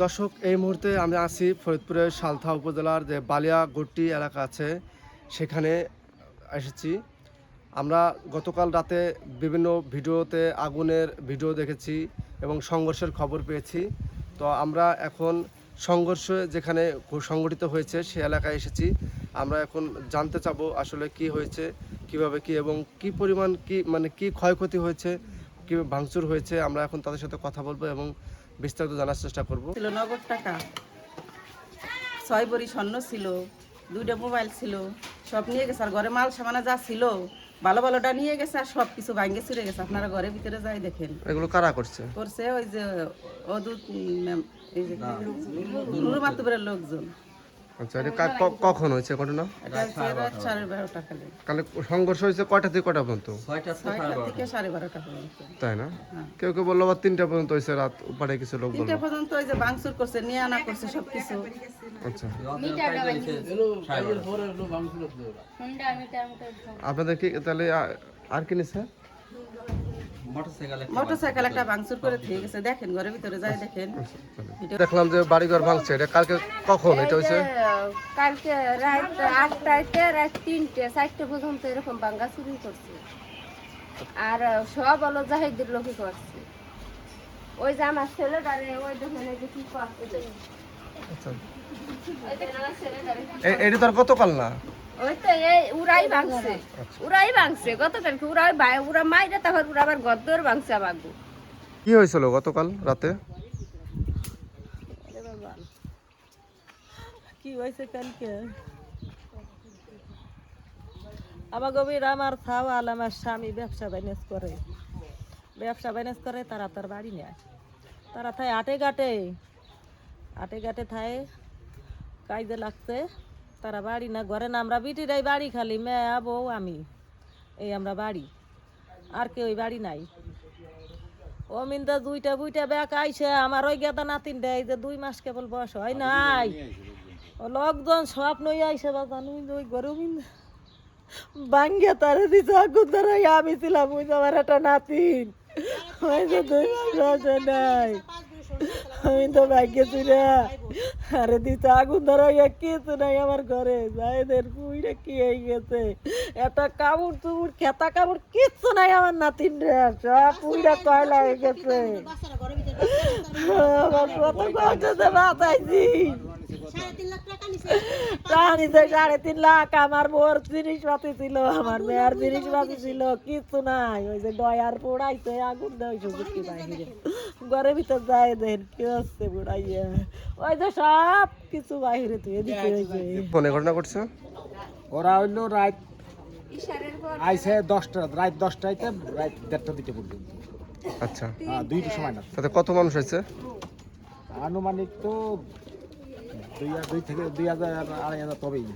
দর্শক, এই মুহূর্তে আমি আছি ফরিদপুরের সালথা উপজেলার যে বালিয়াগট্টি এলাকা আছে সেখানে এসেছি। আমরা গতকাল রাতে বিভিন্ন ভিডিওতে আগুনের ভিডিও দেখেছি এবং সংঘর্ষের খবর পেয়েছি। তো আমরা এখন সংঘর্ষ যেখানে সংঘটিত হয়েছে সে এলাকায় এসেছি। আমরা এখন জানতে চাবো আসলে কি হয়েছে, কিভাবে কি এবং কি পরিমাণ কি ক্ষয়ক্ষতি হয়েছে, কি ভাঙচুর হয়েছে। আমরা এখন তাদের সাথে কথা বলবো এবং বিস্তারিত জানার চেষ্টা করব। ছিল নগদ টাকা, 6 ভরি স্বর্ণ ছিল, 2টা মোবাইল ছিল, সব নিয়ে গেছে। আর ঘরে মাল সামানা যা ছিল ভালো ভালোটা নিয়ে গেছে, আর সব কিছু ভাঙ্গে চুরে গেছে। আপনারা ঘরের ভিতরে যাই দেখেন। এগুলো কারা করছে? ওই যে অদূত এই যে নুরু মাতুবের লোকজন। আচ্ছা, এটা কখন হয়েছে ঘটনা? এটা হচ্ছে রাত 12:30 কালে। কালে সংঘর্ষ হয়েছে কয়টা থেকে কয়টা পর্যন্ত? 6টা থেকে 12:30 পর্যন্ত। তাই না? হ্যাঁ। কেউ কেউ বললো আবার 3টা পর্যন্ত হয়েছে, রাত উপারে কিছু লোক 3টা বললো। পর্যন্ত ওই যে ভাঙচুর করছে, নিয়ে আনা করছে সব কিছু। আচ্ছা, আপনাদের কি তাহলে আর কি নিছে? মোটরসাইকেল একটা ভাঙচুর করে দিয়ে গেছে, দেখেন ঘরের ভিতরে যাই দেখেন। দেখলাম যে বাড়িঘর ভাঙছে, এটা কালকে কখন এটা হয়েছে? কালকে রাত 8টাতে রাত 3টে 4টে পর্যন্ত এরকম ভাঙ্গা চুরি করছে। আর সব হলো জাহিদের লোকই করছে। ওই যে আমার ছেলেটারে ওই দোকানে যে কি করছে। আচ্ছা, ওই দেখেন আমার ছেলেটারে। এটা তো আর গতকাল না? ওই তো এই উড়াই ভাঙছে গতকালকে উড়া মাইরে, তারপর উড়া আবার গদ্দর ভাঙছে আমাকে। কি হয়েছিল গতকাল রাতে? কি হয়েছে কালকে? আমার গভীর আমার খাওয়াল, আমার স্বামী ব্যবসা বাণিজ্য করে, তারা তার বাড়ি নেয়। তারা থায় আটে ঘাটে থায় কাজে লাগছে। তারা বাড়ি না, ঘরে না, আমরা বিটিরাই বাড়ি, খালি মেয়ে বউ আমি, এই আমরা বাড়ি, আর কেউ বাড়ি নাই। ও মিন্দা দুইটা ব্যাগ আইসে আমার ওই গেদা নাতিন দেয় যে 2 মাস কেবল বয়স হয় নাই, ও লোকজন সব নই আইসে বাজান ওই গরু মিন্দা বাঙ্গে তারে দিছে আগুন ধরে। আমি ছিলাম ওই যে আমার একটা নাতিন, ওই যে 2 মাস বয়স নাই, আমি তো ভাগ্যেছি রে। আরে দিতে আগুন ধরা কিছু নাই আমার ঘরে, যাইদের পুইরা কি হয়ে গেছে, একটা কাপড় চুপড় খেতা কাপড় কিচ্ছু নাই আমার নাতিন রে, সব পুইরা কয়লা হয়ে গেছে। আমার কত কষ্টে বাঁচাইছি, 3.5 লাখ। আমার বোর জিনিসপাতি ছিল, আমার মেয়ের জিনিসপাতি ছিল, কিচ্ছু নাই। ওই যে ডয়ার পোড়াইছে, আগুন দেওয়া সুযোগ বাইরে, ঘরের ভিতর যায় দেন কি হচ্ছে পোড়াইয়া, ওই যে সব কিছু বাইরে তুই দিতে হয়েছে। ফোনে ঘটনা ঘটছে? ওরা হইলো রাত আইসে 10টা, রাত 10টাইতে রাত 1:30 2টা পর্যন্ত। আচ্ছা, 2টার সময় না। তাতে কত মানুষ হয়েছে? আনুমানিক তো 2 থেকে 2,000 2,500 তবেই।